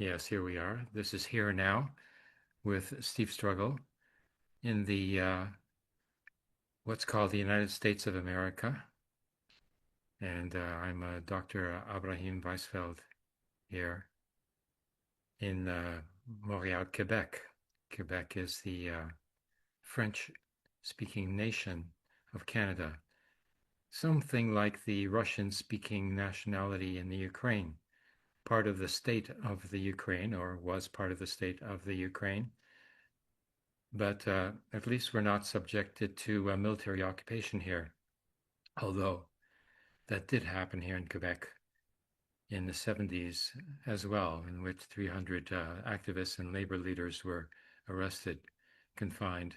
Yes, here we are. This is Here Now with Steve Struggle in the what's called the United States of America. And I'm Dr. Abraheim Weizfeld here in Montreal, Quebec. Quebec is the French-speaking nation of Canada, something like the Russian-speaking nationality in the Ukraine. Part of the state of the Ukraine, or was part of the state of the Ukraine. But at least we're not subjected to military occupation here, although that did happen here in Quebec in the 70s as well, in which 300 activists and labor leaders were arrested, confined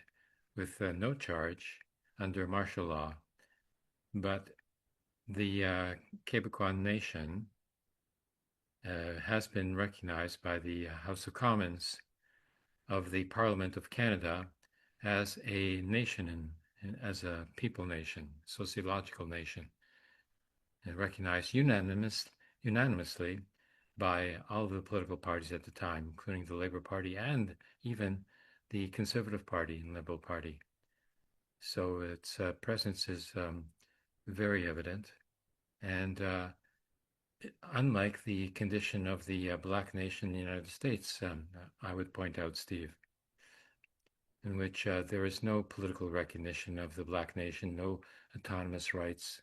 with no charge under martial law. But the Quebecois nation has been recognized by the House of Commons of the Parliament of Canada as a nation and as a people nation, sociological nation, and recognized unanimously by all the political parties at the time, including the Labour Party and even the Conservative Party and Liberal Party. So its presence is very evident, and unlike the condition of the Black nation in the United States, I would point out, Steve, in which there is no political recognition of the Black nation, no autonomous rights.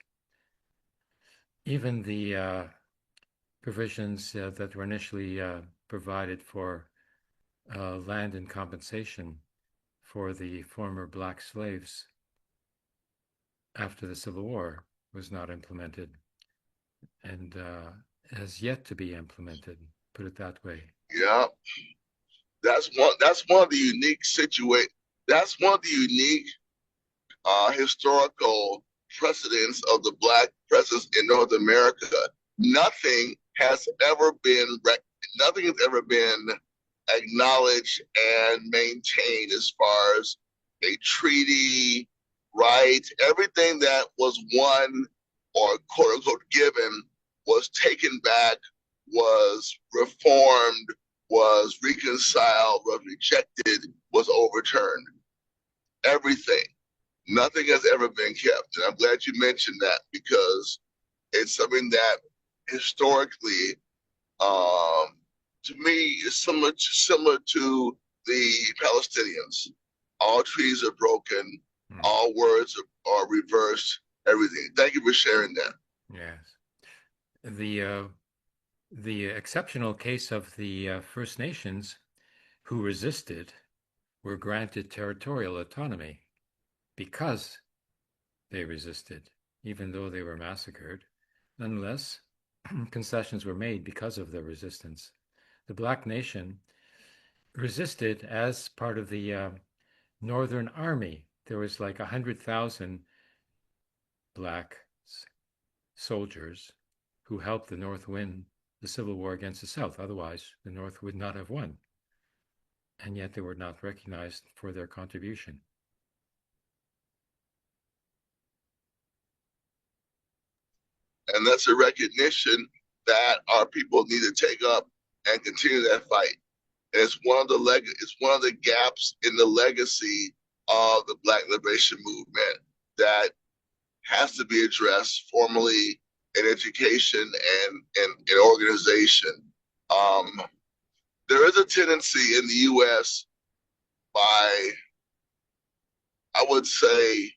Even the provisions that were initially provided for land and compensation for the former Black slaves after the Civil War was not implemented. And has yet to be implemented, put it that way. Yeah, that's one of the unique that's one of the unique historical precedents of the Black presence in North America. Nothing has ever been acknowledged and maintained as far as a treaty, right? Everything that was won or quote unquote given was taken back, was reformed, was reconciled, was rejected, was overturned. Everything. Nothing has ever been kept. And I'm glad you mentioned that because it's something that historically, to me, is similar to the Palestinians. All treaties are broken, all words are reversed, everything. Thank you for sharing that. Yes. The exceptional case of the First Nations who resisted were granted territorial autonomy because they resisted, even though they were massacred. Nonetheless, concessions were made because of their resistance. The Black nation resisted as part of the Northern Army. There was like 100,000 Black soldiers who helped the North win the Civil War against the South. Otherwise, the North would not have won. And yet they were not recognized for their contribution. And that's a recognition that our people need to take up and continue that fight. And it's one of the gaps in the legacy of the Black liberation movement that has to be addressed formally in education and in organization. There is a tendency in the U.S. by, I would say,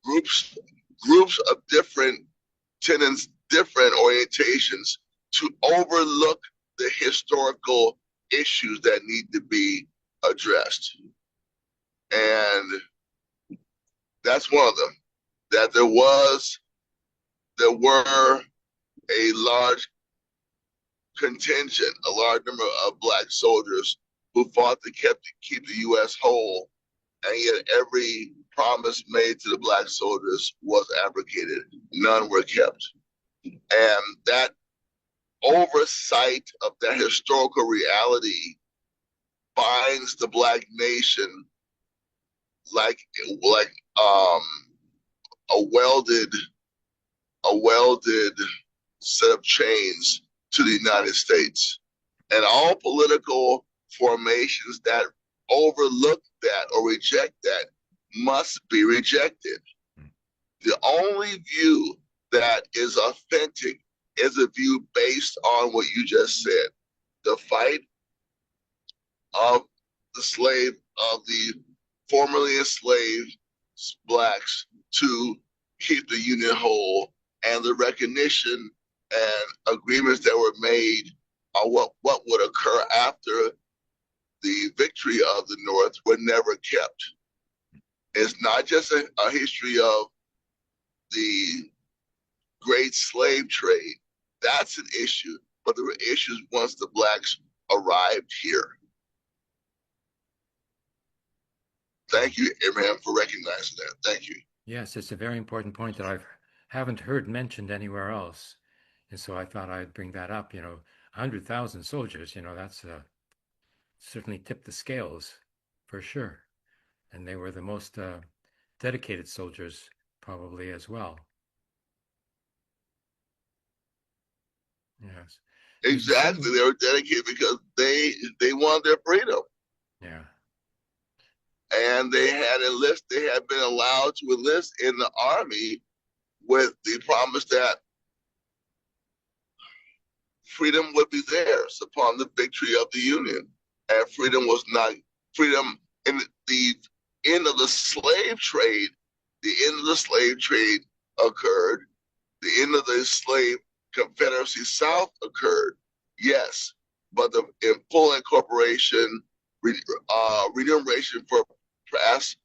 groups of different tenets, different orientations, to overlook the historical issues that need to be addressed. And that's one of them. That there were a large contingent, a large number of Black soldiers who fought to keep the U.S. whole, and yet every promise made to the Black soldiers was abrogated. None were kept. And that oversight of that historical reality binds the Black nation like a welded set of chains to the United States. And all political formations that overlook that or reject that must be rejected. The only view that is authentic is a view based on what you just said, the fight of the formerly enslaved blacks to keep the Union whole, and the recognition and agreements that were made on what would occur after the victory of the North were never kept. It's not just a history of the great slave trade. That's an issue, but there were issues once the blacks arrived here. Thank you, Abraham, for recognizing that. Thank you. Yes, it's a very important point that I haven't heard mentioned anywhere else. And so I thought I'd bring that up. 100,000 soldiers, that's certainly tipped the scales for sure. And they were the most dedicated soldiers probably as well. Yes. Exactly. They were dedicated because they wanted their freedom. Yeah. And they had been allowed to enlist in the army with the promise that freedom would be theirs upon the victory of the Union. And freedom in the end of the slave trade. The end of the slave trade occurred. The end of the slave Confederacy South occurred. Yes, but the full incorporation, remuneration for past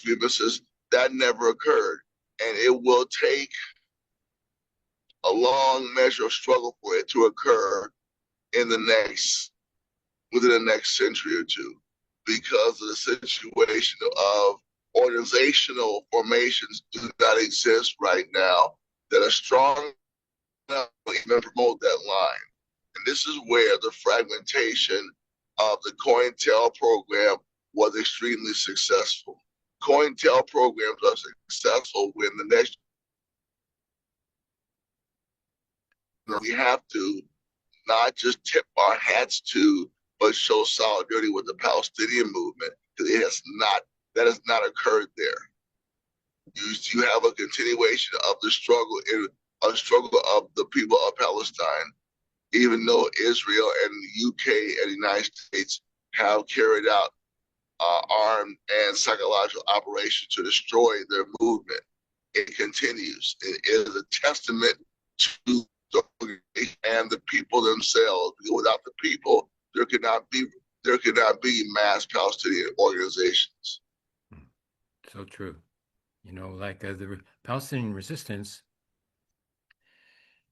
grievances, that never occurred. And it will take a long measure of struggle for it to occur within the next century or two, because of the situation of organizational formations do not exist right now that are strong enough to even promote that line. And this is where the fragmentation of the COINTEL program was extremely successful. COINTEL programs are successful when the next we have to not just tip our hats to, but show solidarity with the Palestinian movement, because that has not occurred there. You have a continuation of the struggle of the people of Palestine, even though Israel and the UK and the United States have carried out armed and psychological operations to destroy their movement. It continues. It is a testament to the organization and the people themselves. Without the people, there could not be mass Palestinian organizations. So true. Like the Palestinian resistance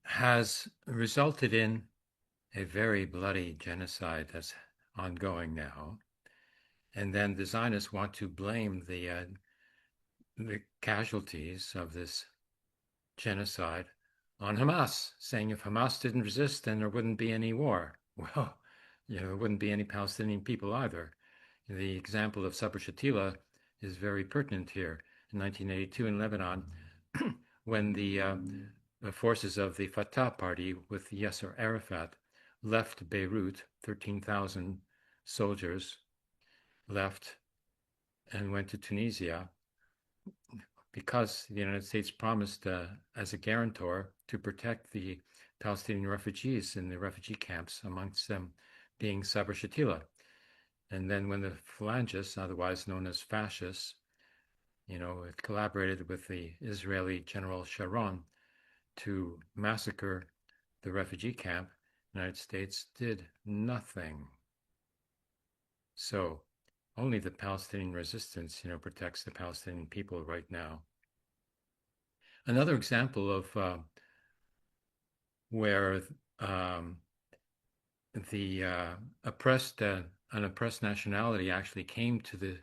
has resulted in a very bloody genocide that's ongoing now. And then the Zionists want to blame the casualties of this genocide on Hamas, saying if Hamas didn't resist, then there wouldn't be any war. Well, there wouldn't be any Palestinian people either. The example of Sabra Shatila is very pertinent here. In 1982 in Lebanon, when the forces of the Fatah party with Yasser Arafat left Beirut, 13,000 soldiers left and went to Tunisia because the United States promised as a guarantor to protect the Palestinian refugees in the refugee camps, amongst them being Sabra Shatila. And then when the phalangists, otherwise known as fascists, it collaborated with the Israeli General Sharon to massacre the refugee camp, the United States did nothing. So only the Palestinian resistance, protects the Palestinian people right now. Another example of where the an oppressed nationality actually came to the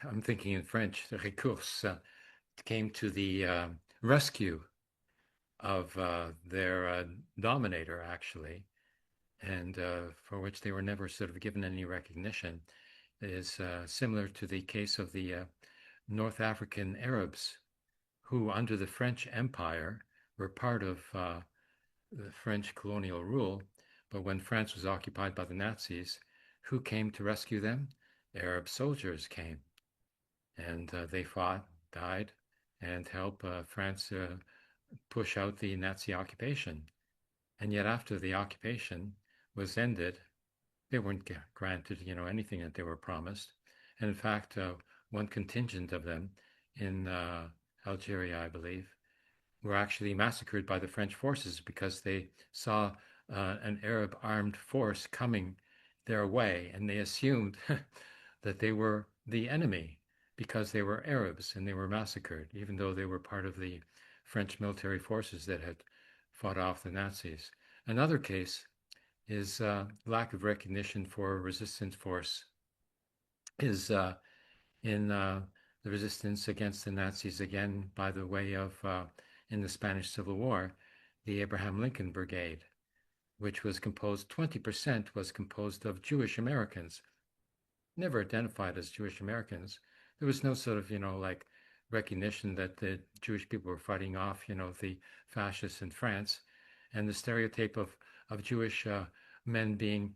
I'm thinking in French, the recours, came to the rescue of their dominator, actually, and for which they were never sort of given any recognition, is similar to the case of the North African Arabs, who under the French Empire were part of the French colonial rule. But when France was occupied by the Nazis, who came to rescue them? Arab soldiers came, and they fought, died, and helped France push out the Nazi occupation. And yet, after the occupation was ended, they weren't granted, anything that they were promised. And in fact, one contingent of them in Algeria, I believe, were actually massacred by the French forces because they saw an Arab armed force coming their way, and they assumed that they were the enemy because they were Arabs, and they were massacred, even though they were part of the French military forces that had fought off the Nazis. Another case is lack of recognition for resistance force is in the resistance against the Nazis, again by the way of in the Spanish Civil War, the Abraham Lincoln Brigade, which was composed 20% was composed of Jewish Americans, never identified as Jewish Americans. There was no sort of like recognition that the Jewish people were fighting off the fascists in France, and the stereotype of Jewish men being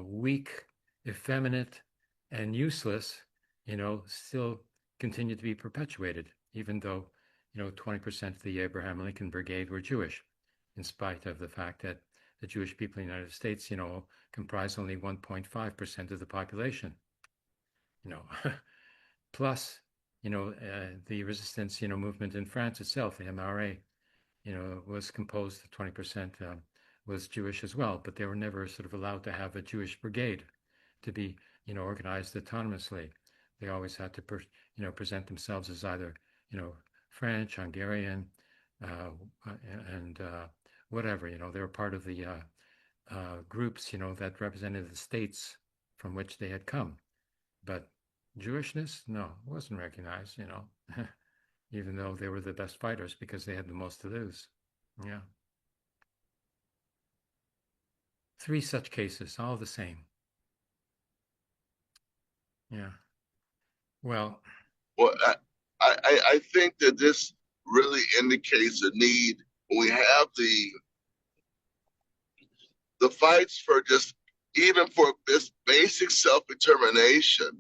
weak, effeminate, and useless, still continued to be perpetuated, even though 20% of the Abraham Lincoln Brigade were Jewish, in spite of the fact that the Jewish people in the United States, comprise only 1.5% of the population. Plus, the resistance, movement in France itself, the MRA, was composed of 20% was Jewish as well, but they were never sort of allowed to have a Jewish brigade to be, organized autonomously. They always had to, present themselves as either, French, Hungarian, and whatever. They were part of the groups, that represented the states from which they had come. But Jewishness, no, wasn't recognized, even though they were the best fighters because they had the most to lose. Yeah. 3 such cases, all the same. Yeah. Well, I think that this really indicates a need when we have the fights for just even for this basic self-determination,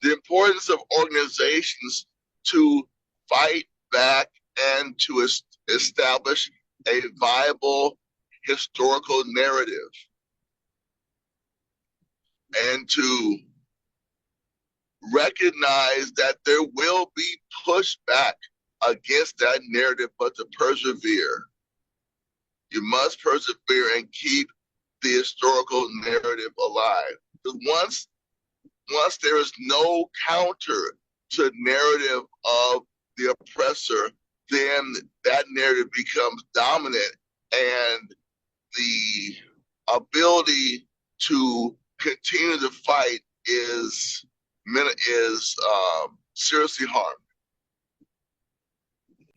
the importance of organizations to fight back and to establish a viable historical narrative and to recognize that there will be pushback against that narrative, but to persevere. You must persevere and keep the historical narrative alive. Because once there is no counter to the narrative of the oppressor, then that narrative becomes dominant, and the ability to continue to fight is seriously harmed.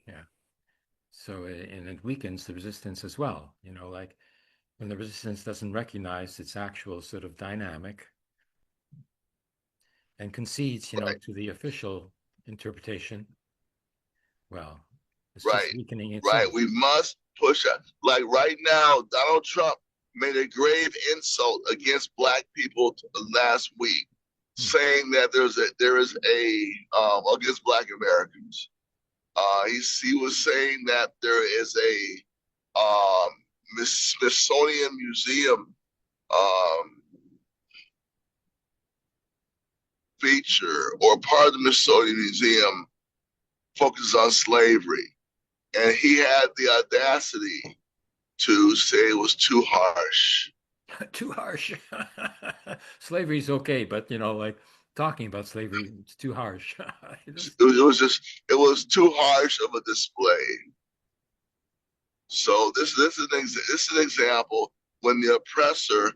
Yeah. So, and it weakens the resistance as well. Like when the resistance doesn't recognize its actual sort of dynamic and concedes, Right. to the official interpretation, well, it's Right. just weakening Right. itself. We must push it. Like right now, Donald Trump made a grave insult against Black people last week, saying that there is a against Black Americans. He was saying that there is a Smithsonian Museum feature or part of the Smithsonian Museum focuses on slavery. And he had the audacity to say it was too harsh. Too harsh. Slavery's okay, but like talking about slavery, it's too harsh. It was too harsh of a display. So this is an example when the oppressor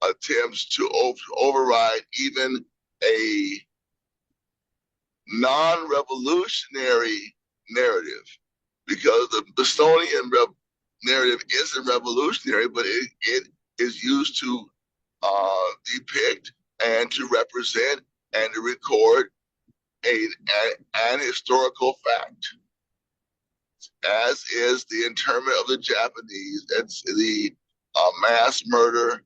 attempts to override even a non-revolutionary narrative, because the Smithsonian narrative isn't revolutionary, but it is used to depict and to represent and to record an historical fact, as is the internment of the Japanese, that's the mass murder,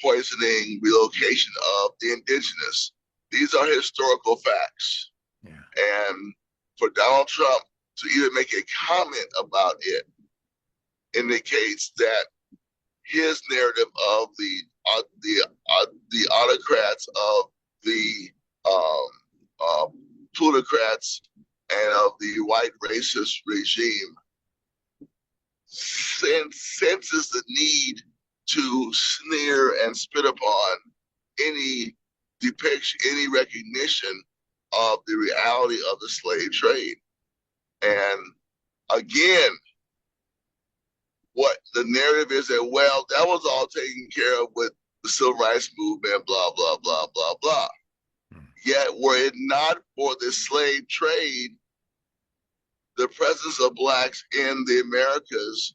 poisoning, relocation of the indigenous. These are historical facts. Yeah. And for Donald Trump to even make a comment about it indicates that his narrative of the autocrats, of the um, uh, plutocrats, and of the white racist regime senses the need to sneer and spit upon any depiction, any recognition of the reality of the slave trade. And again, what the narrative is that, well, that was all taken care of with the civil rights movement, blah, blah, blah, blah, blah. Yet, were it not for the slave trade, the presence of blacks in the Americas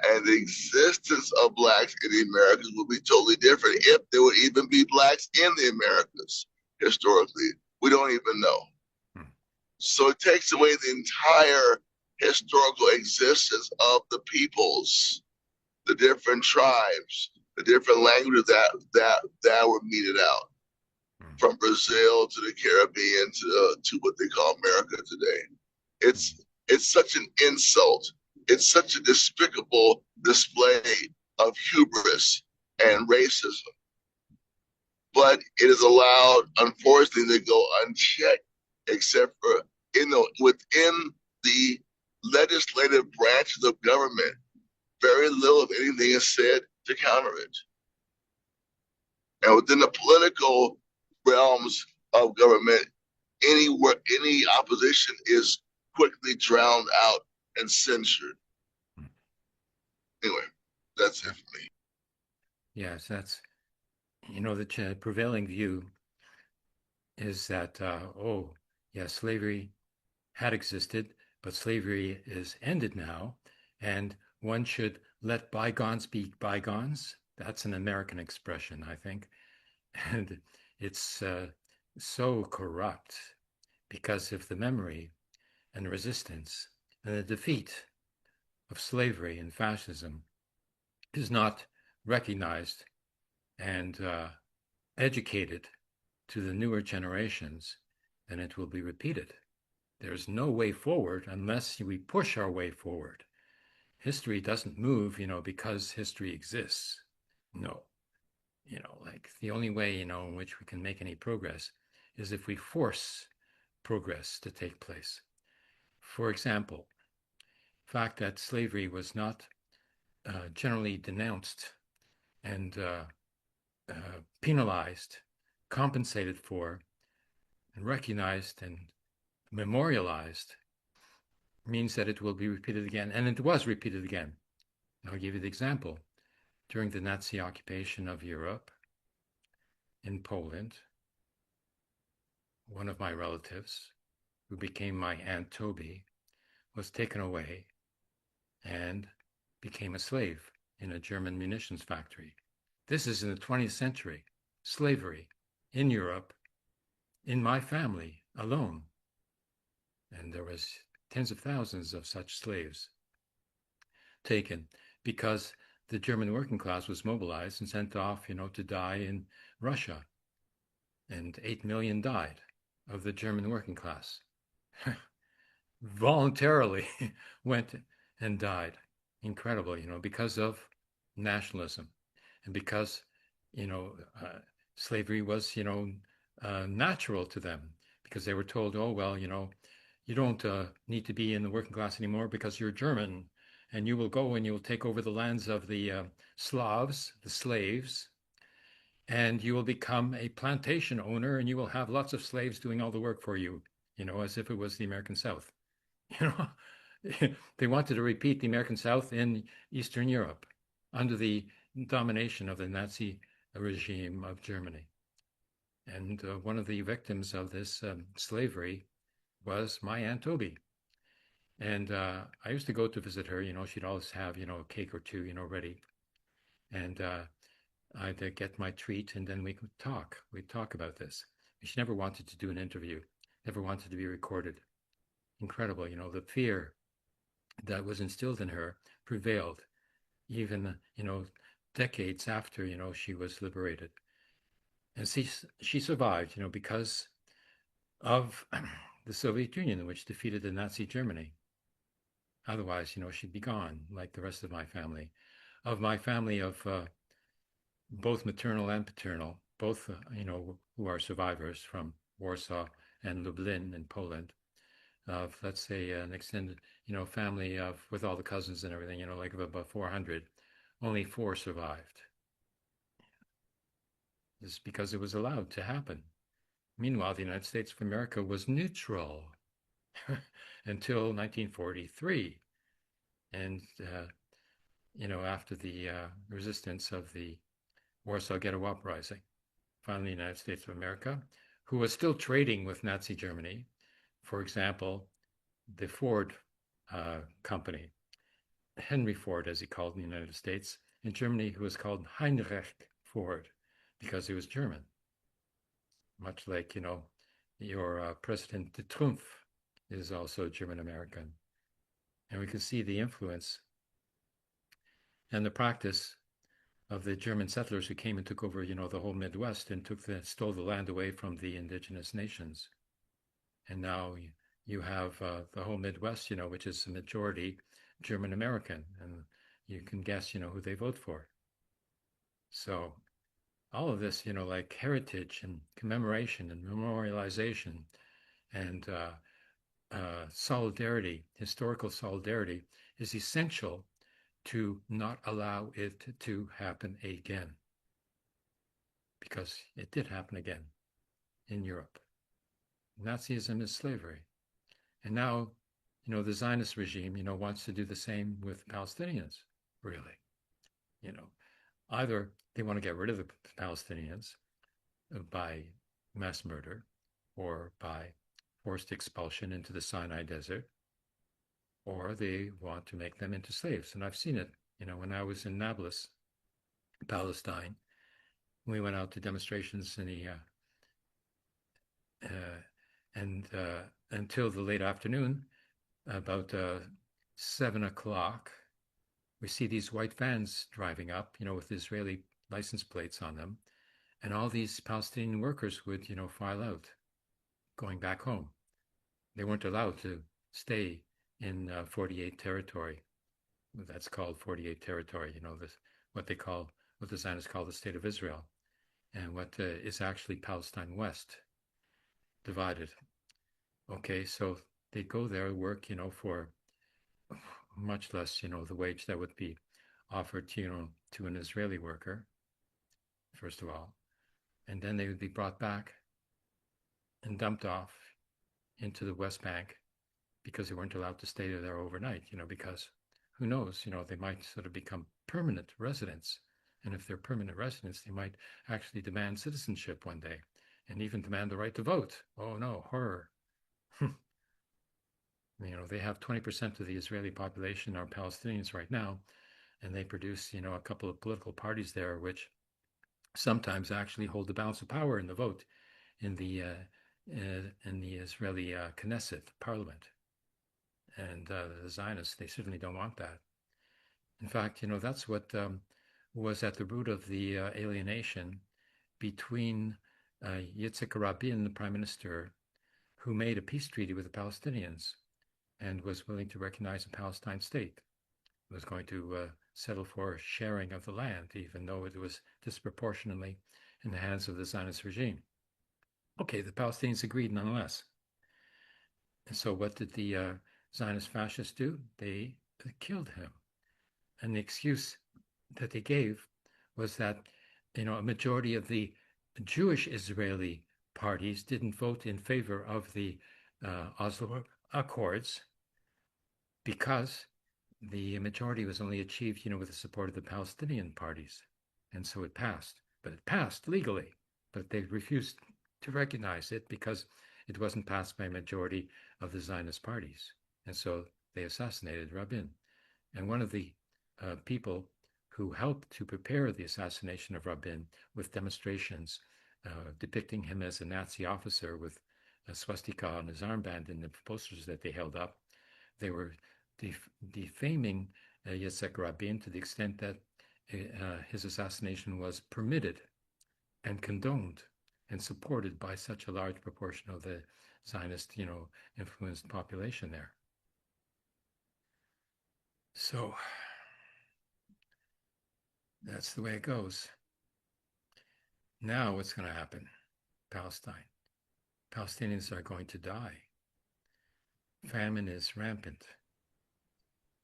and the existence of blacks in the Americas would be totally different, if there would even be blacks in the Americas historically. We don't even know. So it takes away the entire historical existence of the peoples, the different tribes, the different languages that were meted out, from Brazil to the Caribbean to what they call America today. It's such an insult. It's such a despicable display of hubris and racism. But it is allowed, unfortunately, to go unchecked, except for within the legislative branches of government. Very little of anything is said to counter it. And within the political realms of government, any opposition is quickly drowned out and censored. Anyway, that's it for me. Yes, that's, the prevailing view is that, slavery had existed, but slavery is ended now, and one should let bygones be bygones. That's an American expression, I think. And it's so corrupt because if the memory and resistance and the defeat of slavery and fascism is not recognized and educated to the newer generations, then it will be repeated. There's no way forward unless we push our way forward. History doesn't move, because history exists. No. Like the only way, in which we can make any progress is if we force progress to take place. For example, the fact that slavery was not generally denounced and penalized, compensated for, and recognized and memorialized means that it will be repeated again. And it was repeated again. I'll give you the example. During the Nazi occupation of Europe, in Poland, one of my relatives, who became my Aunt Toby, was taken away and became a slave in a German munitions factory. This is in the 20th century. Slavery in Europe, in my family alone. And there was tens of thousands of such slaves taken because the German working class was mobilized and sent off, to die in Russia. And 8 million died of the German working class. Voluntarily went and died. Incredible, because of nationalism and because, slavery was, natural to them, because they were told, oh, well, you don't need to be in the working class anymore because you're German, and you will go and you will take over the lands of the Slavs, the slaves, and you will become a plantation owner, and you will have lots of slaves doing all the work for you, as if it was the American South. They wanted to repeat the American South in Eastern Europe under the domination of the Nazi regime of Germany. And one of the victims of this slavery was my Aunt Toby. And I used to go to visit her, she'd always have, a cake or two, ready. And I'd get my treat and then we could talk. We'd talk about this. She never wanted to do an interview. never wanted to be recorded. Incredible, the fear that was instilled in her prevailed, even, decades after, she was liberated. And she survived, because of the Soviet Union, which defeated the Nazi Germany. Otherwise, she'd be gone, like the rest of my family. Of my family of both maternal and paternal, both, who are survivors from Warsaw and Lublin in Poland, of, let's say, an extended, family of, with all the cousins and everything, like of about 400, only 4 survived. This is because it was allowed to happen. Meanwhile, the United States of America was neutral until 1943. And, after the resistance of the Warsaw Ghetto Uprising, finally, the United States of America, who was still trading with Nazi Germany, for example, the Ford company, Henry Ford, as he called in the United States, in Germany, who was called Heinrich Ford because he was German. Much like, your President de Trump is also German American. And we can see the influence and the practice of the German settlers who came and took over, the whole Midwest and stole the land away from the indigenous nations. And now you have the whole Midwest, which is a majority German American, and you can guess, who they vote for. So all of this, like heritage and commemoration and memorialization and solidarity, historical solidarity, is essential to not allow it to happen again. Because it did happen again in Europe. Nazism is slavery. And now, the Zionist regime, wants to do the same with Palestinians, really. Either they want to get rid of the Palestinians by mass murder or by forced expulsion into the Sinai Desert, or they want to make them into slaves. And I've seen it, when I was in Nablus, Palestine. We went out to demonstrations in the and until the late afternoon, about 7 o'clock, we see these white vans driving up, with Israeli license plates on them, and all these Palestinian workers would, file out, going back home. They weren't allowed to stay in 48 territory. That's called 48 territory. This what the Zionists call the State of Israel, and what is actually Palestine West, divided. Okay, so they go there, work, for much less, the wage that would be offered, to an Israeli worker, first of all, and then they would be brought back and dumped off into the West Bank because they weren't allowed to stay there overnight, because who knows, they might sort of become permanent residents. And if they're permanent residents, they might actually demand citizenship one day and even demand the right to vote. Oh no, horror. They have 20% of the Israeli population are Palestinians right now, and they produce, a couple of political parties there, which sometimes actually hold the balance of power in the vote in the Israeli Knesset parliament. And the Zionists, they certainly don't want that. In fact, that's what was at the root of the alienation between Yitzhak Rabin, the prime minister, who made a peace treaty with the Palestinians and was willing to recognize a Palestine state, was going to settle for sharing of the land, even though it was disproportionately in the hands of the Zionist regime. Okay, the Palestinians agreed nonetheless. And so what did the Zionist fascists do? They killed him. And the excuse that they gave was that, a majority of the Jewish Israeli parties didn't vote in favor of the Oslo Accords because the majority was only achieved, with the support of the Palestinian parties. And so it passed. But it passed legally. But they refused to recognize it because it wasn't passed by a majority of the Zionist parties. And so they assassinated Rabin. And one of the people who helped to prepare the assassination of Rabin with demonstrations depicting him as a Nazi officer with swastika on his armband in the posters that they held up. They were defaming Yitzhak Rabin to the extent that his assassination was permitted and condoned and supported by such a large proportion of the Zionist, influenced population there. So that's the way it goes. Now what's going to happen? Palestine. Palestinians are going to die. Famine is rampant.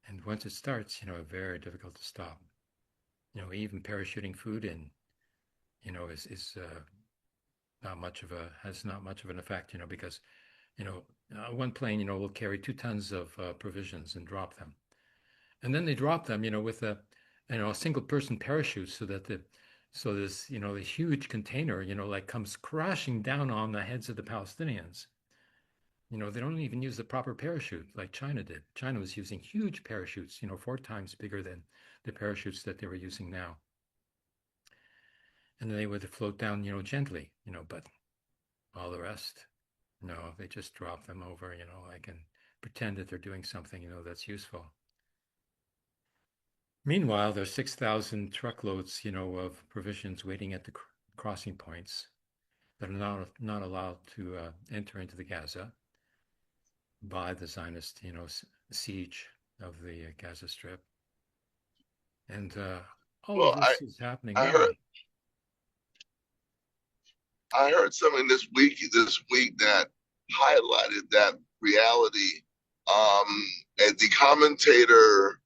And once it starts, very difficult to stop. Even parachuting food in, is has not much of an effect, because, one plane, will carry 2 tons of provisions and drop them. And then they drop them, with a single person parachute so that this, the huge container, comes crashing down on the heads of the Palestinians. They don't even use the proper parachute like China did. China was using huge parachutes, 4 times bigger than the parachutes that they were using now. And they would float down, gently, but all the rest, no, they just drop them over, and pretend that they're doing something, that's useful. Meanwhile, there's 6,000 truckloads, of provisions waiting at the crossing points that are not allowed to enter into the Gaza by the Zionist, siege of the Gaza Strip. And all of this is happening. I heard something this week that highlighted that reality. And the commentator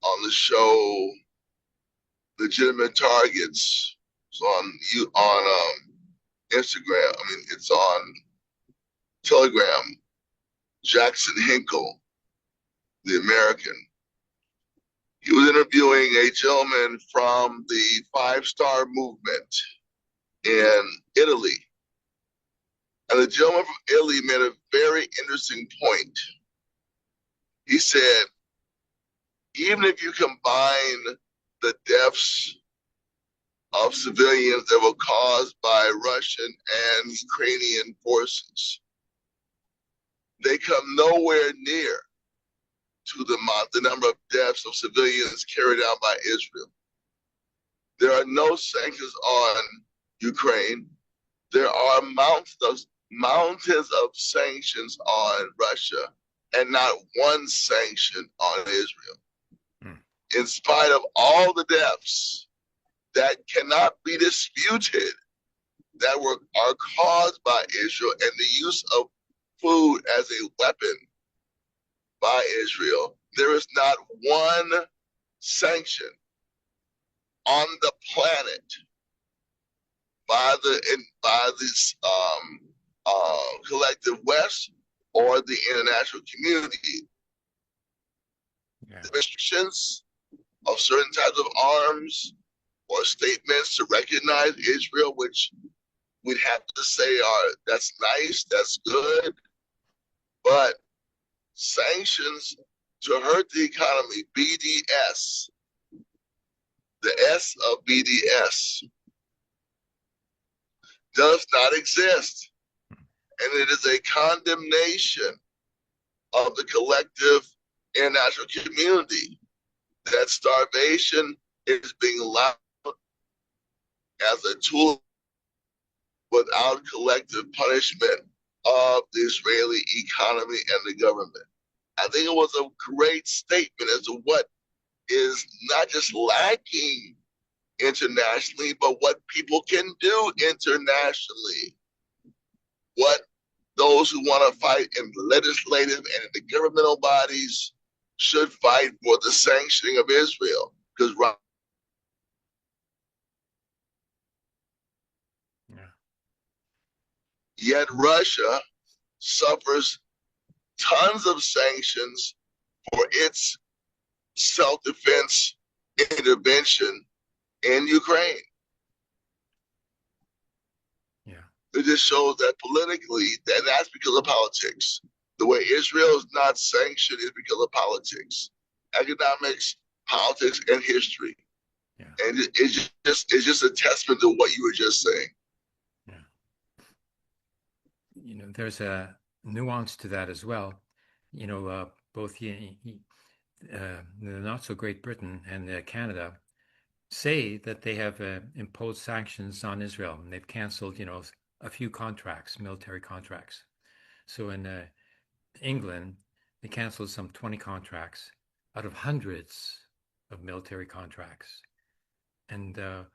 on the show Legitimate Targets on Instagram. I mean, it's on Telegram. Jackson Hinkle, the American. He was interviewing a gentleman from the 5-Star Movement in Italy. And the gentleman from Italy made a very interesting point. He said, even if you combine the deaths of civilians that were caused by Russian and Ukrainian forces, they come nowhere near to the number of deaths of civilians carried out by Israel. There are no sanctions on Ukraine. There are mountains of sanctions on Russia and not one sanction on Israel. In spite of all the deaths that cannot be disputed that are caused by Israel and the use of food as a weapon by Israel, there is not one sanction on the planet by this collective West or the international community. Yeah. The restrictions of certain types of arms or statements to recognize Israel, which we'd have to say that's nice, that's good, but sanctions to hurt the economy, BDS, the S of BDS, does not exist. And it is a condemnation of the collective international community that starvation is being allowed as a tool without collective punishment of the Israeli economy and the government. I think it was a great statement as to what is not just lacking internationally, but what people can do internationally. What those who want to fight in the legislative and in the governmental bodies should fight for the sanctioning of Israel. Because yet Russia suffers tons of sanctions for its self-defense intervention in Ukraine. Yeah. It just shows that politically, that's because of politics. The way Israel is not sanctioned is because of politics, economics, politics, and history. Yeah. And it's just a testament to what you were just saying. Yeah. there's a nuance to that as well. Both the not so Great Britain and Canada say that they have imposed sanctions on Israel, and they've canceled, a few contracts, military contracts. So in England, they canceled some 20 contracts out of hundreds of military contracts, and the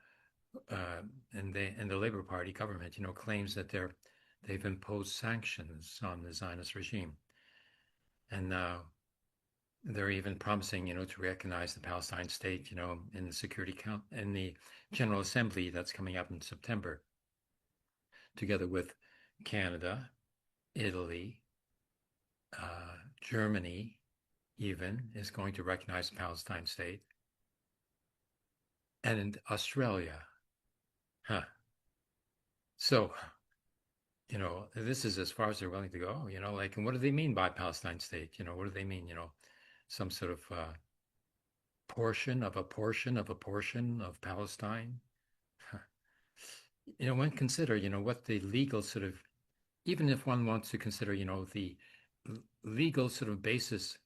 Labour Party government, claims that they've imposed sanctions on the Zionist regime, and they're even promising, to recognize the Palestine state, in the in the General Assembly that's coming up in September, together with Canada, Italy, Germany, even is going to recognize the Palestine state, and in Australia, huh? So, this is as far as they're willing to go. And what do they mean by Palestine state? What do they mean? Some sort of portion of a portion of a portion of Palestine. One consider, what the legal sort of, even if one wants to consider, the legal sort of basis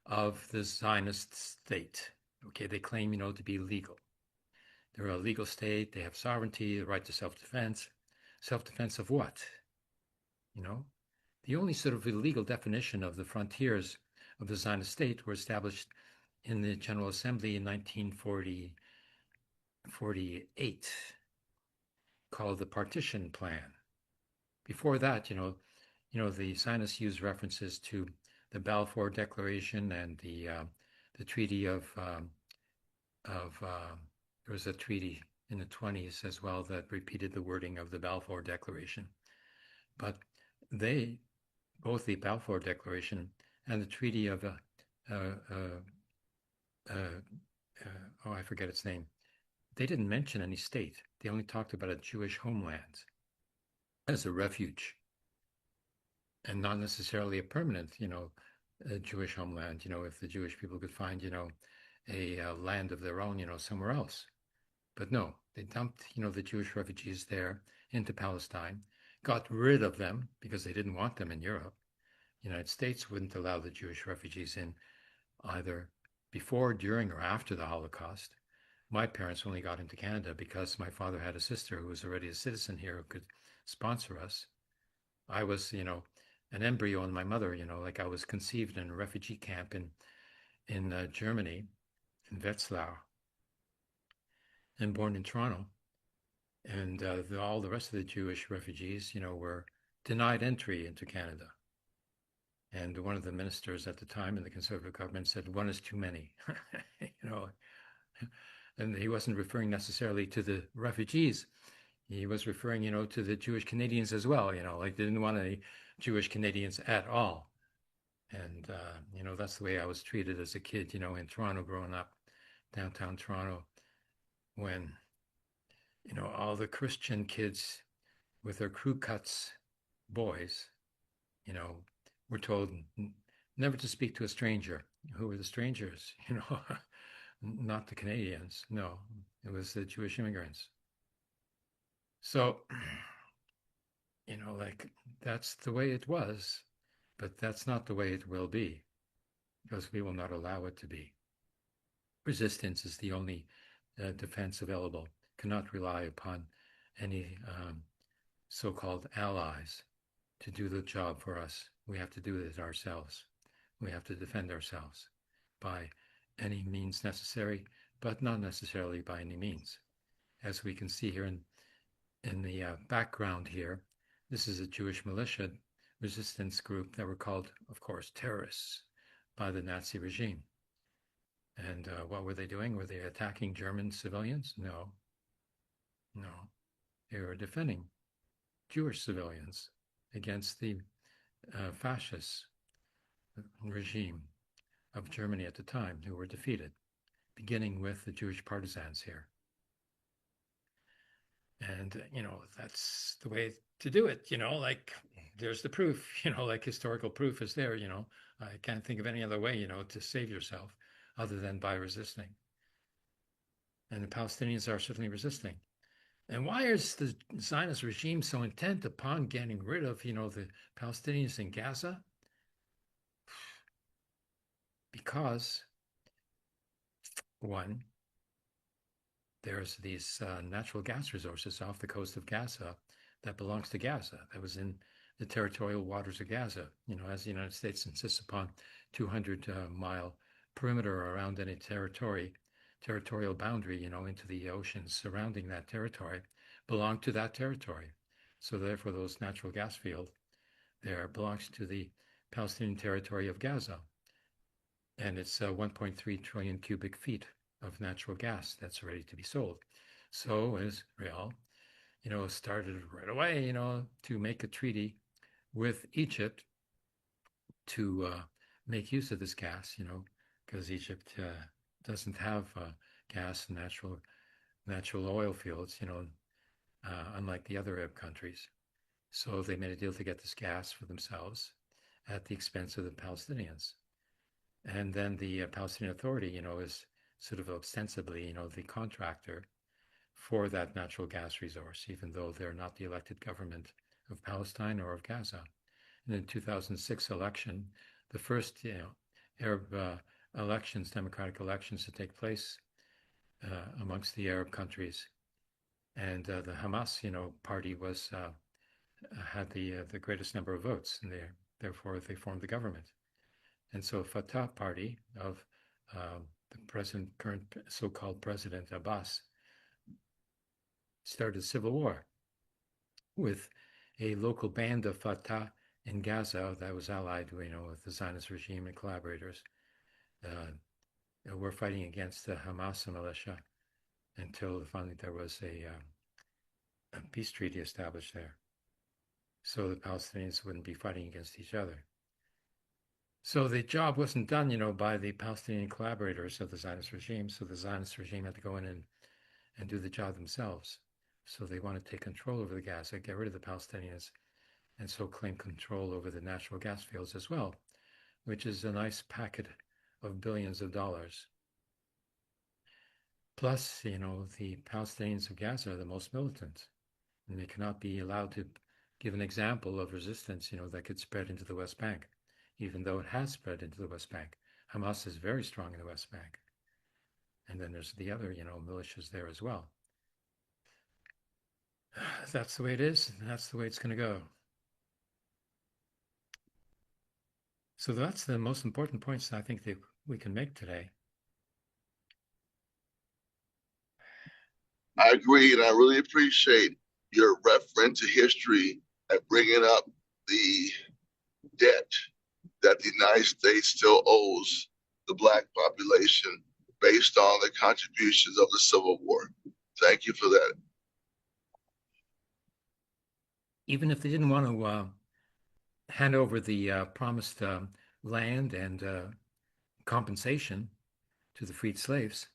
of the Zionist state. Okay, they claim, to be legal. They're a legal state. They have sovereignty, the right to self-defense. Self-defense of what? The only sort of illegal definition of the frontiers of the Zionist state were established in the General Assembly in 1948, called the Partition Plan. Before that, the Zionists used references to the Balfour Declaration and the Treaty of there was a treaty in the 20s as well that repeated the wording of the Balfour Declaration. But both the Balfour Declaration and the Treaty of I forget its name. They didn't mention any state. They only talked about a Jewish homeland as a refuge, and not necessarily a permanent, a Jewish homeland. If the Jewish people could find, a land of their own, somewhere else. But no, they dumped, the Jewish refugees there into Palestine, got rid of them because they didn't want them in Europe. The United States wouldn't allow the Jewish refugees in either before, during, or after the Holocaust. My parents only got into Canada because my father had a sister who was already a citizen here who could sponsor us. I was, an embryo in my mother, like I was conceived in a refugee camp in Germany, in Wetzlar, and born in Toronto. And all the rest of the Jewish refugees, were denied entry into Canada. And one of the ministers at the time in the Conservative government said, one is too many, and he wasn't referring necessarily to the refugees. He was referring, to the Jewish Canadians as well, like they didn't want any Jewish Canadians at all. And, that's the way I was treated as a kid, in Toronto, growing up, downtown Toronto, when, all the Christian kids with their crew cuts boys, were told never to speak to a stranger. Who were the strangers? Not the Canadians. No, it was the Jewish immigrants. So, like that's the way it was, but that's not the way it will be, because we will not allow it to be. Resistance is the only defense available. Cannot rely upon any so-called allies to do the job for us. We have to do it ourselves. We have to defend ourselves by any means necessary, but not necessarily by any means. As we can see here in the background here, this is a Jewish militia resistance group that were called, of course, terrorists by the Nazi regime. And what were they doing? Were they attacking German civilians? No. They were defending Jewish civilians against the fascist regime of Germany at the time, who were defeated, beginning with the Jewish partisans here. And, that's the way to do it, like there's the proof, like historical proof is there, I can't think of any other way, to save yourself other than by resisting. And the Palestinians are certainly resisting. And why is the Zionist regime so intent upon getting rid of, the Palestinians in Gaza? Because, one, there's these natural gas resources off the coast of Gaza that belongs to Gaza, that was in the territorial waters of Gaza. As the United States insists upon 200-mile perimeter around any territorial boundary, into the oceans surrounding that territory, belong to that territory. So therefore, those natural gas fields there belongs to the Palestinian territory of Gaza, and it's 1.3 trillion cubic feet of natural gas that's ready to be sold. So Israel, started right away, to make a treaty with Egypt to make use of this gas, because Egypt doesn't have gas and natural oil fields, unlike the other Arab countries. So they made a deal to get this gas for themselves at the expense of the Palestinians. And then the Palestinian Authority, is sort of ostensibly, the contractor for that natural gas resource, even though they're not the elected government of Palestine or of Gaza. And in the 2006 election, the first Arab elections, democratic elections to take place amongst the Arab countries, and the Hamas, party was had the greatest number of votes, and therefore they formed the government. And so Fatah party of the current so-called President Abbas started a civil war with a local band of Fatah in Gaza that was allied, with the Zionist regime and collaborators. Were fighting against the Hamas militia until finally there was a peace treaty established there, so the Palestinians wouldn't be fighting against each other. So the job wasn't done, by the Palestinian collaborators of the Zionist regime. So the Zionist regime had to go in and do the job themselves. So they want to take control over the Gaza, get rid of the Palestinians, and so claim control over the natural gas fields as well, which is a nice packet of billions of dollars. Plus, the Palestinians of Gaza are the most militant, and they cannot be allowed to give an example of resistance, that could spread into the West Bank, even though it has spread into the West Bank. Hamas is very strong in the West Bank. And then there's the other, militias there as well. That's the way it is, and that's the way it's going to go. So that's the most important points I think that we can make today. I agree, and I really appreciate your reference to history and bringing up the debt that the United States still owes the Black population based on the contributions of the Civil War. Thank you for that. Even if they didn't want to hand over the promised land and compensation to the freed slaves,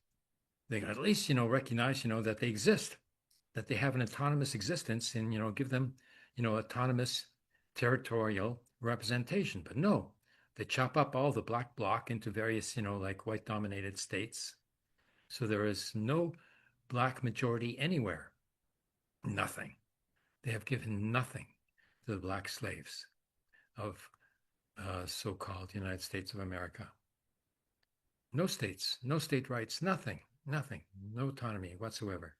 they can at least, recognize, that they exist, that they have an autonomous existence, and, give them, autonomous territorial representation. But no, they chop up all the Black bloc into various, like white-dominated states. So there is no Black majority anywhere. Nothing. They have given nothing to the Black slaves of so-called United States of America. No states, no state rights, nothing, no autonomy whatsoever.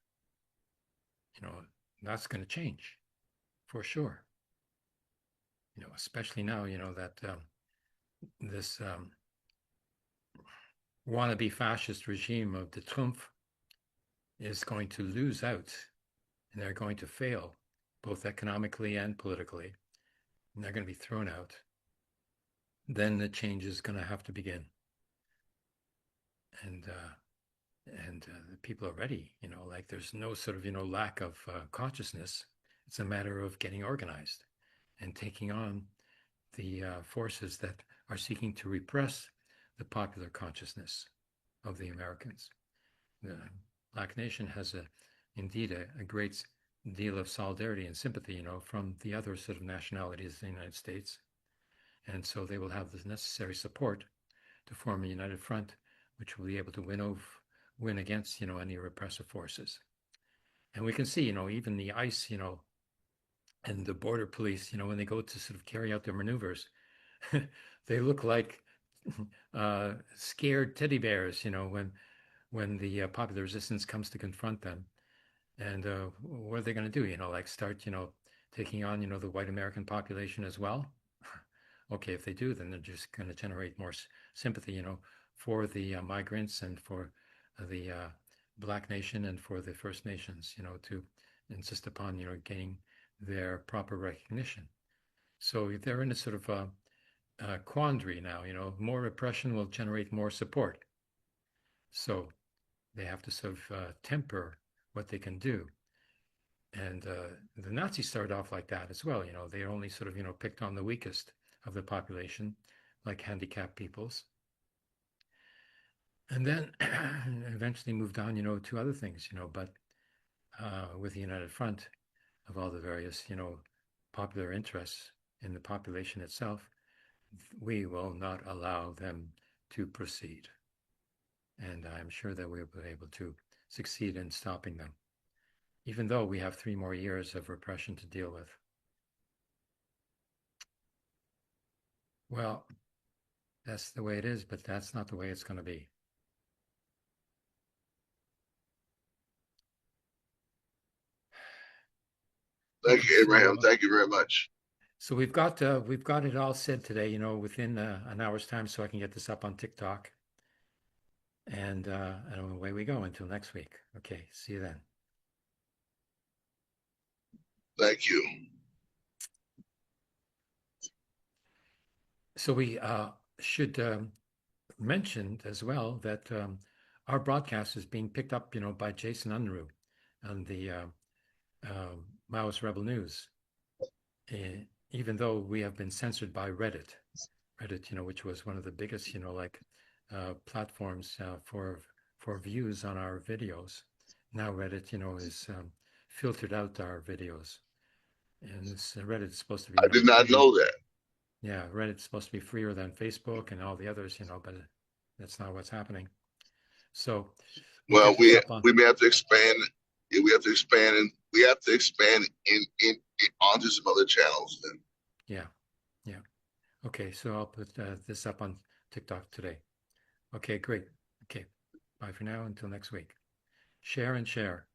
That's going to change for sure. Especially now, that this wannabe fascist regime of the Trump is going to lose out, and they're going to fail both economically and politically, and they're going to be thrown out. Then the change is going to have to begin. And the people are ready, like there's no sort of, lack of consciousness. It's a matter of getting organized and taking on the forces that are seeking to repress the popular consciousness of the Americans. The Black nation has indeed a great deal of solidarity and sympathy, from the other sort of nationalities of the United States. And so they will have the necessary support to form a united front, which will be able to win against, any repressive forces. And we can see, even the ICE, and the border police, when they go to sort of carry out their maneuvers, they look like scared teddy bears, when the popular resistance comes to confront them. And what are they going to do? Like start, taking on, the white American population as well? Okay, if they do, then they're just going to generate more sympathy, for the migrants and for the Black Nation and for the First Nations, to insist upon, gaining their proper recognition. So they're in a sort of quandary now. More repression will generate more support. So they have to sort of temper what they can do. And the Nazis started off like that as well. They only sort of, picked on the weakest of the population, like handicapped peoples. And then eventually moved on, to other things, but with the United Front of all the various, popular interests in the population itself, we will not allow them to proceed. And I'm sure that we'll be able to succeed in stopping them, even though we have 3 more years of repression to deal with. Well, that's the way it is, but that's not the way it's going to be. Thank Okay, you, Abraham. so Thank you very much. so we've got it all said today, within an hour's time, so I can get this up on TikTok. And away we go until next week. Okay, see you then. Thank you. So we should mention as well that our broadcast is being picked up, by Jason Unruh on the Maoist Rebel News, even though we have been censored by Reddit, which was one of the biggest, platforms for views on our videos. Now Reddit, is filtered out our videos, and this Reddit is supposed to be, I did not free. know that. Yeah, Reddit's supposed to be freer than Facebook and all the others, but that's not what's happening. So we'll Well, get this up on. we may have to expand. We have to expand, and we have to expand in onto some other channels. Then. Yeah, yeah. Okay, so I'll put this up on TikTok today. Okay, great. Okay, bye for now until next week. Share and share.